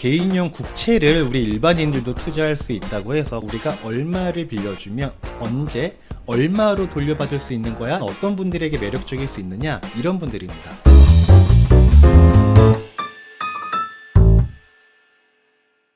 개인용 국채를 우리 일반인들도 투자할 수 있다고 해서 우리가 얼마를 빌려주면 언제 얼마로 돌려받을 수 있는 거야? 어떤 분들에게 매력적일 수 있느냐? 이런 분들입니다.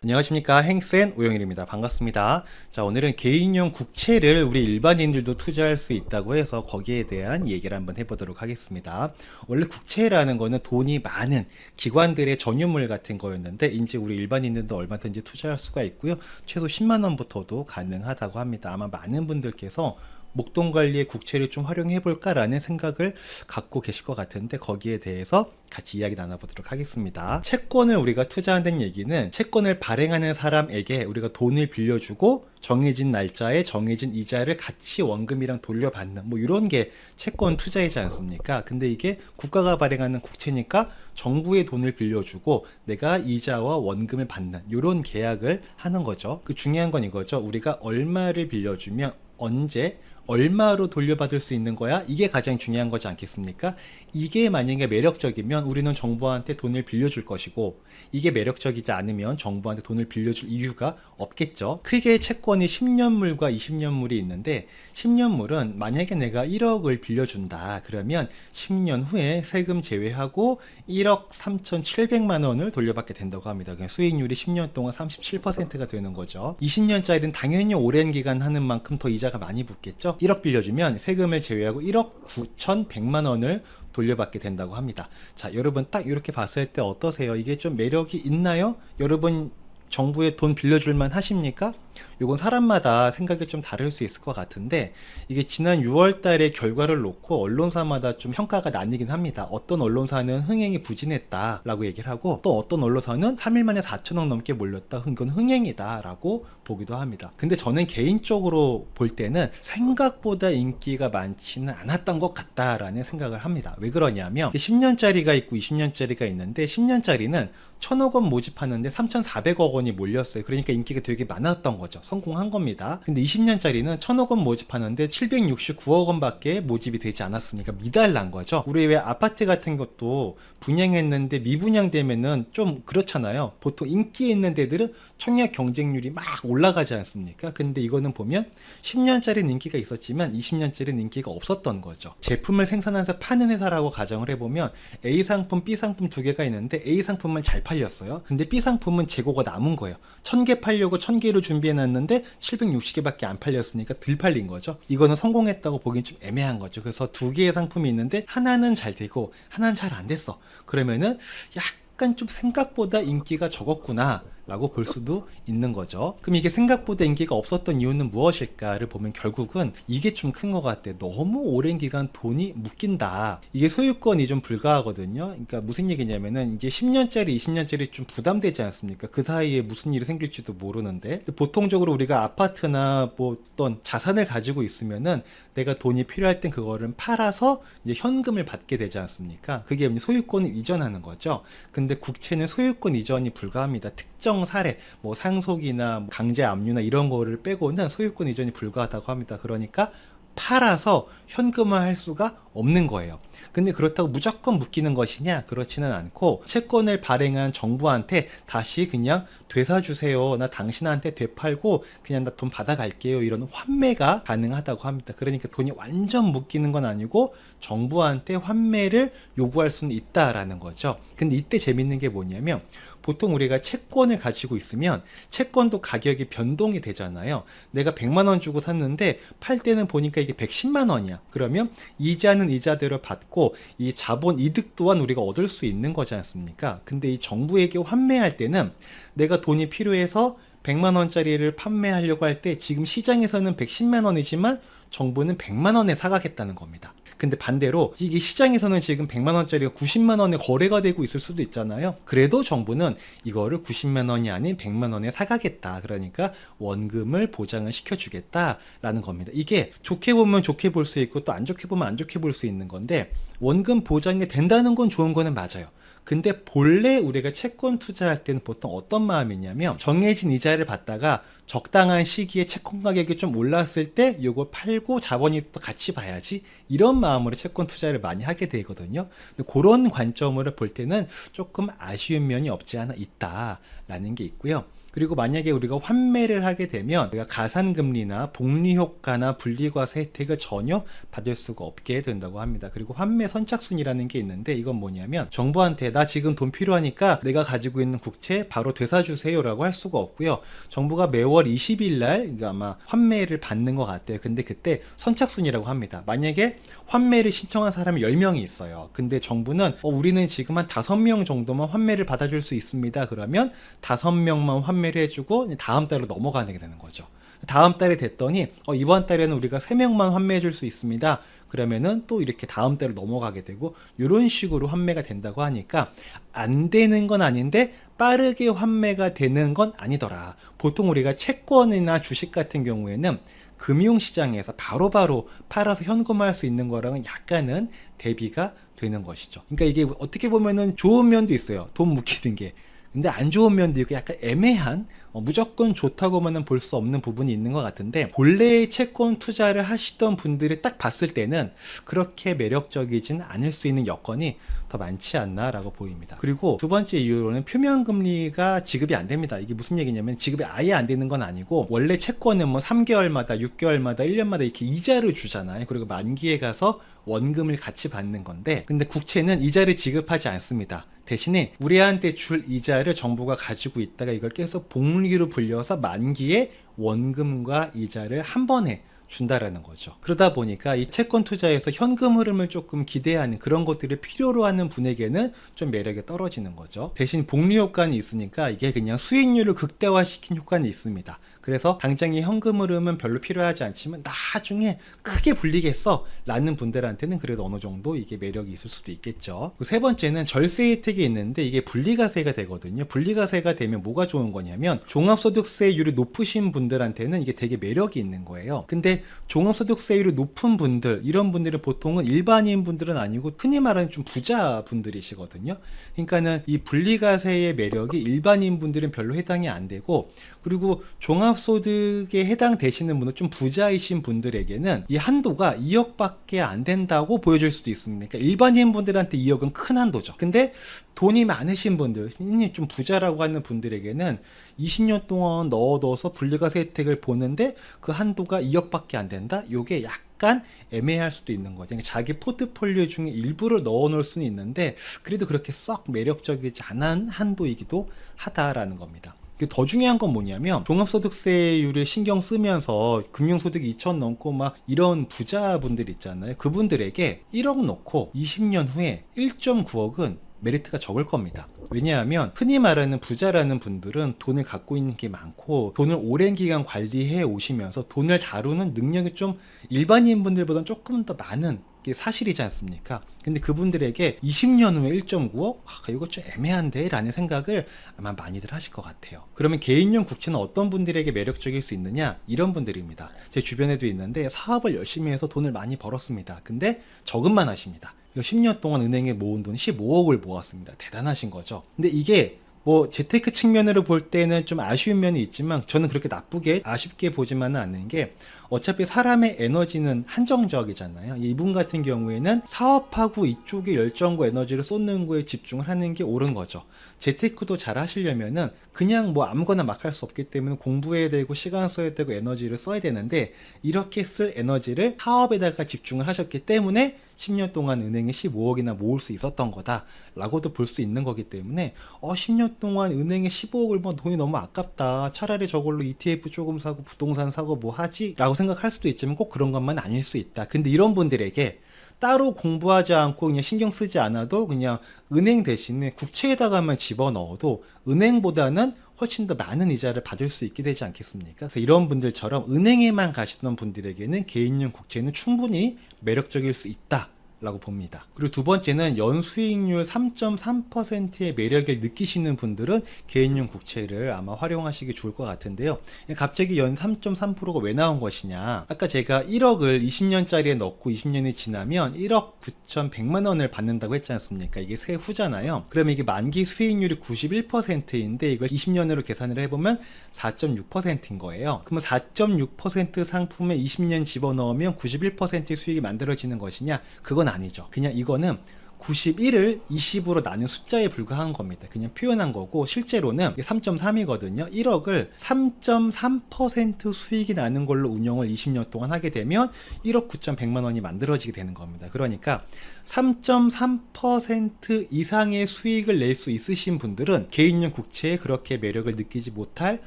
안녕하십니까, 행센 오영일입니다. 반갑습니다. 자, 오늘은 개인용 국채를 우리 일반인들도 투자할 수 있다고 해서 거기에 대한 얘기를 한번 해보도록 하겠습니다. 원래 국채라는 거는 돈이 많은 기관들의 전유물 같은 거였는데 이제 우리 일반인들도 얼마든지 투자할 수가 있고요. 최소 10만 원부터도 가능하다고 합니다. 아마 많은 분들께서 목돈관리에 국채를 좀 활용해 볼까라는 생각을 갖고 계실 것 같은데 거기에 대해서 같이 이야기 나눠보도록 하겠습니다. 채권을 우리가 투자한다는 얘기는 채권을 발행하는 사람에게 우리가 돈을 빌려주고 정해진 날짜에 정해진 이자를 같이 원금이랑 돌려받는 뭐 이런 게 채권 투자이지 않습니까? 근데 이게 국가가 발행하는 국채니까 정부의 돈을 빌려주고 내가 이자와 원금을 받는 이런 계약을 하는 거죠. 그 중요한 건 이거죠. 우리가 얼마를 빌려주면 언제 얼마로 돌려받을 수 있는 거야? 이게 가장 중요한 거지 않겠습니까? 이게 만약에 매력적이면 우리는 정부한테 돈을 빌려줄 것이고 이게 매력적이지 않으면 정부한테 돈을 빌려줄 이유가 없겠죠. 크게 채권이 10년물과 20년물이 있는데 10년물은 만약에 내가 1억을 빌려준다 그러면 10년 후에 세금 제외하고 1억 3,700만 원을 돌려받게 된다고 합니다. 그냥 수익률이 10년 동안 37%가 되는 거죠. 20년짜리는 당연히 오랜 기간 하는 만큼 더 이자가 많이 붙겠죠. 1억 빌려주면 세금을 제외하고 1억 9,100만 원을 돌려받게 된다고 합니다. 자, 여러분 딱 이렇게 봤을 때 어떠세요? 이게 좀 매력이 있나요? 여러분 정부에 돈 빌려줄만 하십니까? 이건 사람마다 생각이 좀 다를 수 있을 것 같은데 이게 지난 6월 달의 결과를 놓고 언론사마다 좀 평가가 나뉘긴 합니다. 어떤 언론사는 흥행이 부진했다 라고 얘기를 하고 또 어떤 언론사는 3일 만에 4천억 넘게 몰렸다. 이건 흥행이다 라고 보기도 합니다. 근데 저는 개인적으로 볼 때는 생각보다 인기가 많지는 않았던 것 같다라는 생각을 합니다. 왜 그러냐면 10년짜리가 있고 20년짜리가 있는데 10년짜리는 1,000억 원 모집하는데 3,400억 원이 몰렸어요. 그러니까 인기가 되게 많았던 거죠. 성공한 겁니다. 근데 20년짜리는 1,000억 원 모집하는데 769억 원밖에 모집이 되지 않았으니까 미달난 거죠. 우리 왜 아파트 같은 것도 분양했는데 미분양되면은 좀 그렇잖아요. 보통 인기 있는 데들은 청약 경쟁률이 막 올라가지 않습니까? 근데 이거는 보면 10년짜리는 인기가 있었지만 20년짜리는 인기가 없었던 거죠. 제품을 생산해서 파는 회사라고 가정을 해보면 A 상품, B 상품 두 개가 있는데 A 상품은 잘 팔렸어요. 근데 B 상품은 재고가 남은 거예요. 1,000개 팔려고 1,000개로 준비해놨는데 760개밖에 안 팔렸으니까 덜 팔린 거죠. 이거는 성공했다고 보기엔 좀 애매한 거죠. 그래서 두 개의 상품이 있는데 하나는 잘 되고 하나는 잘 안 됐어. 그러면은 약간 좀 생각보다 인기가 적었구나 라고 볼 수도 있는 거죠. 그럼 이게 생각보다 인기가 없었던 이유는 무엇일까를 보면 결국은 이게 좀 큰 것 같아. 너무 오랜 기간 돈이 묶인다. 이게 소유권이 좀 불가하거든요. 그러니까 무슨 얘기냐면은 이제 10년짜리 20년짜리 좀 부담되지 않습니까? 그 사이에 무슨 일이 생길지도 모르는데 보통적으로 우리가 아파트나 뭐 어떤 자산을 가지고 있으면은 내가 돈이 필요할 땐 그거를 팔아서 이제 현금을 받게 되지 않습니까? 그게 이제 소유권을 이전하는 거죠. 근데 국채는 소유권 이전이 불가합니다. 특정 사례, 뭐 상속이나 강제 압류나 이런 거를 빼고는 소유권 이전이 불가하다고 합니다. 그러니까 팔아서 현금화할 수가 없는 거예요. 근데 그렇다고 무조건 묶이는 것이냐? 그렇지는 않고 채권을 발행한 정부한테 다시 그냥 되사주세요. 나 당신한테 되팔고 그냥 나 돈 받아갈게요. 이런 환매가 가능하다고 합니다. 그러니까 돈이 완전 묶이는 건 아니고 정부한테 환매를 요구할 수는 있다라는 거죠. 근데 이때 재밌는 게 뭐냐면 보통 우리가 채권을 가지고 있으면 채권도 가격이 변동이 되잖아요. 내가 100만 원 주고 샀는데 팔 때는 보니까 이게 110만 원이야. 그러면 이자는 이자대로 받고 이 자본 이득 또한 우리가 얻을 수 있는 거지 않습니까? 근데 이 정부에게 환매할 때는 내가 돈이 필요해서 100만 원짜리를 판매하려고 할 때 지금 시장에서는 110만 원이지만 정부는 100만 원에 사가겠다는 겁니다. 근데 반대로 이게 시장에서는 지금 100만 원짜리가 90만 원에 거래가 되고 있을 수도 있잖아요. 그래도 정부는 이거를 90만 원이 아닌 100만 원에 사가겠다. 그러니까 원금을 보장을 시켜주겠다라는 겁니다. 이게 좋게 보면 좋게 볼 수 있고 또 안 좋게 보면 안 좋게 볼 수 있는 건데 원금 보장이 된다는 건 좋은 거는 맞아요. 근데 본래 우리가 채권 투자할 때는 보통 어떤 마음이냐면 정해진 이자를 받다가 적당한 시기에 채권 가격이 좀 올랐을 때 요걸 팔고 자본이 또 같이 봐야지, 이런 마음으로 채권 투자를 많이 하게 되거든요. 근데 그런 관점으로 볼 때는 조금 아쉬운 면이 없지 않아 있다라는 게 있고요. 그리고 만약에 우리가 환매를 하게 되면 우리가 가산금리나 복리효과나 분리과세 혜택을 전혀 받을 수가 없게 된다고 합니다. 그리고 환매 선착순이라는 게 있는데, 이건 뭐냐면 정부한테 나 지금 돈 필요하니까 내가 가지고 있는 국채 바로 되사주세요 라고 할 수가 없고요. 정부가 매월 20일 날 아마 환매를 받는 것 같아요. 근데 그때 선착순이라고 합니다. 만약에 환매를 신청한 사람이 10명이 있어요. 근데 정부는 우리는 지금 한 5명 정도만 환매를 받아줄 수 있습니다. 그러면 5명만 환매를 해주고 다음 달로 넘어가게 되는 거죠. 다음 달에 됐더니 이번 달에는 우리가 3명만 환매해 줄 수 있습니다. 그러면은 또 이렇게 다음 달로 넘어가게 되고, 이런 식으로 환매가 된다고 하니까 안 되는 건 아닌데 빠르게 환매가 되는 건 아니더라. 보통 우리가 채권이나 주식 같은 경우에는 금융시장에서 바로바로 팔아서 현금화할 수 있는 거랑은 약간은 대비가 되는 것이죠. 그러니까 이게 어떻게 보면은 좋은 면도 있어요. 돈 묵히는 게. 근데 안 좋은 면도 있고 약간 애매한, 무조건 좋다고만은 볼 수 없는 부분이 있는 것 같은데, 본래의 채권 투자를 하시던 분들이 딱 봤을 때는 그렇게 매력적이진 않을 수 있는 여건이 더 많지 않나 라고 보입니다. 그리고 두 번째 이유로는 표면금리가 지급이 안 됩니다. 이게 무슨 얘기냐면 지급이 아예 안 되는 건 아니고, 원래 채권은 뭐 3개월마다 6개월마다 1년마다 이렇게 이자를 주잖아요. 그리고 만기에 가서 원금을 같이 받는 건데, 근데 국채는 이자를 지급하지 않습니다. 대신에 우리한테 줄 이자를 정부가 가지고 있다가 이걸 계속 복리로 불려서 만기에 원금과 이자를 한 번에 준다라는 거죠. 그러다 보니까 이 채권 투자에서 현금 흐름을 조금 기대하는 그런 것들을 필요로 하는 분에게는 좀 매력이 떨어지는 거죠. 대신 복리 효과는 있으니까 이게 그냥 수익률을 극대화시킨 효과는 있습니다. 그래서 당장의 현금 흐름은 별로 필요하지 않지만 나중에 크게 불리겠어 라는 분들한테는 그래도 어느 정도 이게 매력이 있을 수도 있겠죠. 세 번째는 절세 혜택이 있는데, 이게 분리과세가 되거든요. 분리과세가 되면 뭐가 좋은 거냐면 종합소득세율이 높으신 분들한테는 이게 되게 매력이 있는 거예요. 근데 종합소득세율이 높은 분들, 이런 분들은 보통은 일반인 분들은 아니고 흔히 말하는 좀 부자 분들이시거든요. 그러니까는 이 분리과세의 매력이 일반인 분들은 별로 해당이 안 되고, 그리고 종합소득에 해당되시는 분은 좀 부자이신 분들에게는 이 한도가 2억밖에 안 된다고 보여줄 수도 있습니다. 그러니까 일반인 분들한테 2억은 큰 한도죠. 근데 돈이 많으신 분들, 좀 부자라고 하는 분들에게는 20년 동안 넣어둬서 분리과세 혜택을 보는데 그 한도가 2억밖에 안 된다? 이게 약간 애매할 수도 있는 거죠. 그러니까 자기 포트폴리오 중에 일부를 넣어놓을 수는 있는데 그래도 그렇게 썩 매력적이지 않은 한도이기도 하다라는 겁니다. 더 중요한 건 뭐냐면, 종합소득세율을 신경 쓰면서 금융소득이 2천 넘고 막 이런 부자분들 있잖아요. 그분들에게 1억 넣고 20년 후에 1.9억은 메리트가 적을 겁니다. 왜냐하면 흔히 말하는 부자라는 분들은 돈을 갖고 있는 게 많고 돈을 오랜 기간 관리해 오시면서 돈을 다루는 능력이 좀 일반인 분들보다는 조금 더 많은 게 사실이지 않습니까? 근데 그분들에게 20년 후에 1.9억? 이거 좀 애매한데? 라는 생각을 아마 많이들 하실 것 같아요. 그러면 개인용 국채는 어떤 분들에게 매력적일 수 있느냐? 이런 분들입니다. 제 주변에도 있는데 사업을 열심히 해서 돈을 많이 벌었습니다. 근데 저금만 하십니다. 10년 동안 은행에 모은 돈 15억을 모았습니다. 대단하신 거죠. 근데 이게 뭐 재테크 측면으로 볼 때는 좀 아쉬운 면이 있지만 저는 그렇게 나쁘게 아쉽게 보지만은 않는 게, 어차피 사람의 에너지는 한정적이잖아요. 이분 같은 경우에는 사업하고 이쪽에 열정과 에너지를 쏟는 거에 집중을 하는 게 옳은 거죠. 재테크도 잘 하시려면은 그냥 뭐 아무거나 막 할 수 없기 때문에 공부해야 되고 시간 써야 되고 에너지를 써야 되는데, 이렇게 쓸 에너지를 사업에다가 집중을 하셨기 때문에 10년 동안 은행에 15억이나 모을 수 있었던 거다 라고도 볼 수 있는 거기 때문에 10년 동안 은행에 15억을 뭐 돈이 너무 아깝다, 차라리 저걸로 ETF 조금 사고 부동산 사고 뭐 하지? 라고 생각할 수도 있지만 꼭 그런 것만 아닐 수 있다. 근데 이런 분들에게 따로 공부하지 않고 그냥 신경 쓰지 않아도 그냥 은행 대신에 국채에다가만 집어넣어도 은행보다는 훨씬 더 많은 이자를 받을 수 있게 되지 않겠습니까? 그래서 이런 분들처럼 은행에만 가시던 분들에게는 개인용 국채는 충분히 매력적일 수 있다 라고 봅니다. 그리고 두 번째는 연수익률 3.3%의 매력을 느끼시는 분들은 개인용 국채를 아마 활용하시기 좋을 것 같은데요. 갑자기 연 3.3%가 왜 나온 것이냐, 아까 제가 1억을 20년짜리에 넣고 20년이 지나면 1억 9,100만 원을 받는다고 했지 않습니까? 이게 세후잖아요. 그러면 이게 만기 수익률이 91%인데 이걸 20년으로 계산을 해보면 4.6%인 거예요. 그러면 4.6% 상품에 20년 집어넣으면 91%의 수익이 만들어지는 것이냐? 그건 아니죠. 그냥 이거는 91을 20으로 나눈 숫자에 불과한 겁니다. 그냥 표현한 거고, 실제로는 3.3이거든요. 1억을 3.3% 수익이 나는 걸로 운영을 20년 동안 하게 되면 1억 9,100만 원이 만들어지게 되는 겁니다. 그러니까 3.3% 이상의 수익을 낼 수 있으신 분들은 개인용 국채에 그렇게 매력을 느끼지 못할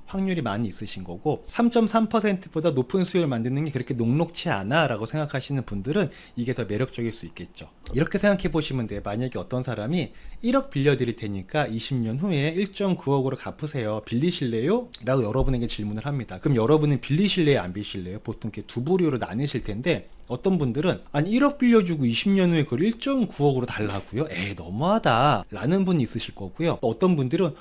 확률이 많이 있으신 거고, 3.3%보다 높은 수익을 만드는 게 그렇게 녹록치 않아 라고 생각하시는 분들은 이게 더 매력적일 수 있겠죠. 이렇게 생각해 보시면 돼요. 만약에 어떤 사람이 1억 빌려드릴 테니까 20년 후에 1.9억으로 갚으세요, 빌리실래요? 라고 여러분에게 질문을 합니다. 그럼 여러분은 빌리실래요, 안 빌리실래요? 보통 이렇게 두 부류로 나뉘실 텐데, 어떤 분들은 아니 1억 빌려주고 20년 후에 그걸 1.9억으로 달라고요? 에이 너무하다 라는 분이 있으실 거고요. 또 어떤 분들은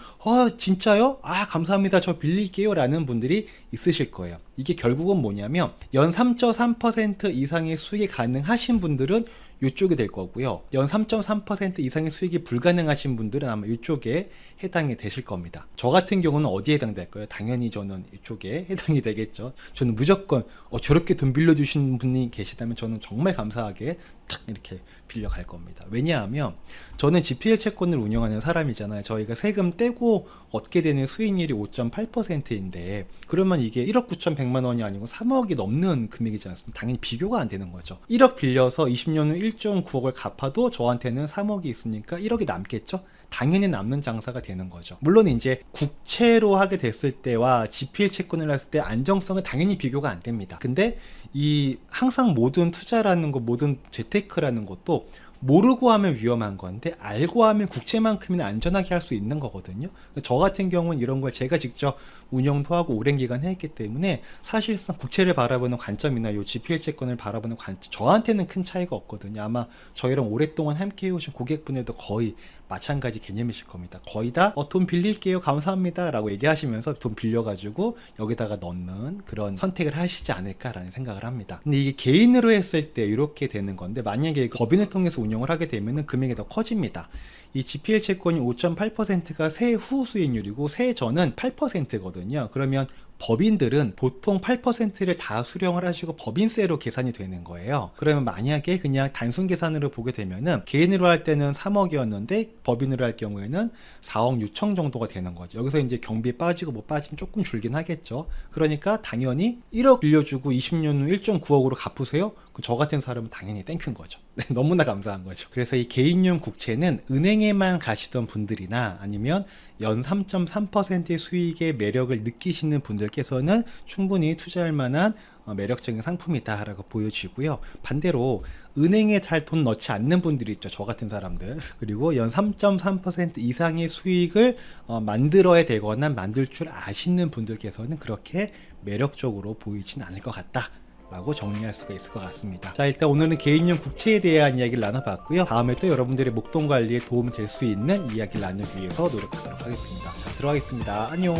진짜요? 아 감사합니다, 저 빌릴게요 라는 분들이 있으실 거예요. 이게 결국은 뭐냐면 연 3.3% 이상의 수익이 가능하신 분들은 이쪽이 될 거고요. 연 3.3% 이상의 수익이 불가능하신 분들은 아마 이쪽에 해당이 되실 겁니다. 저 같은 경우는 어디에 해당될까요? 당연히 저는 이쪽에 해당이 되겠죠. 저는 무조건 저렇게 돈 빌려주시는 분이 계시다면 저는 정말 감사하게 탁 이렇게 빌려갈 겁니다. 왜냐하면 저는 GPL 채권을 운영하는 사람이잖아요. 저희가 세금 떼고 얻게 되는 수익률이 5.8%인데 그러면 이게 1억 9,100만 원이 아니고 3억이 넘는 금액이지 않습니까? 당연히 비교가 안 되는 거죠. 1억 빌려서 20년 후 1.9억을 갚아도 저한테는 3억이 있으니까 1억이 남겠죠? 당연히 남는 장사가 되는 거죠. 물론 이제 국채로 하게 됐을 때와 GPL 채권을 했을 때 안정성은 당연히 비교가 안 됩니다. 근데 이 항상 모든 투자라는 것, 모든 재테크라는 것도 모르고 하면 위험한 건데 알고 하면 국채만큼이나 안전하게 할 수 있는 거거든요. 저 같은 경우는 이런 걸 제가 직접 운영도 하고 오랜 기간 했기 때문에 사실상 국채를 바라보는 관점이나 이 GPL 채권을 바라보는 관점, 저한테는 큰 차이가 없거든요. 아마 저희랑 오랫동안 함께 해오신 고객분들도 거의 마찬가지 개념이실 겁니다. 거의 다 돈 빌릴게요, 감사합니다 라고 얘기하시면서 돈 빌려가지고 여기다가 넣는 그런 선택을 하시지 않을까라는 생각을 합니다. 근데 이게 개인으로 했을 때 이렇게 되는 건데, 만약에 법인을 통해서 운영을 하게 되면 금액이 더 커집니다. 이 GPL 채권이 5.8%가 세후 수익률이고 세전은 8%거든요. 그러면 법인들은 보통 8%를 다 수령을 하시고 법인세로 계산이 되는 거예요. 그러면 만약에 그냥 단순 계산으로 보게 되면은 개인으로 할 때는 3억이었는데 법인으로 할 경우에는 4억 6천 정도가 되는 거죠. 여기서 이제 경비 빠지고 뭐 빠지면 조금 줄긴 하겠죠. 그러니까 당연히 1억 빌려주고 20년 후 1.9억으로 갚으세요? 저 같은 사람은 당연히 땡큐인 거죠. 네, 너무나 감사한 거죠. 그래서 이 개인용 국채는 은행에만 가시던 분들이나 아니면 연 3.3%의 수익의 매력을 느끼시는 분들께서는 충분히 투자할 만한 매력적인 상품이다 라고 보여지고요. 반대로 은행에 잘 돈 넣지 않는 분들이 있죠. 저 같은 사람들. 그리고 연 3.3% 이상의 수익을 만들어야 되거나 만들 줄 아시는 분들께서는 그렇게 매력적으로 보이진 않을 것 같다 라고 정리할 수가 있을 것 같습니다. 자, 일단 오늘은 개인용 국채에 대한 이야기를 나눠봤고요. 다음에 또 여러분들의 목돈 관리에 도움이 될 수 있는 이야기를 나누기 위해서 노력하도록 하겠습니다. 자, 들어가겠습니다. 안녕.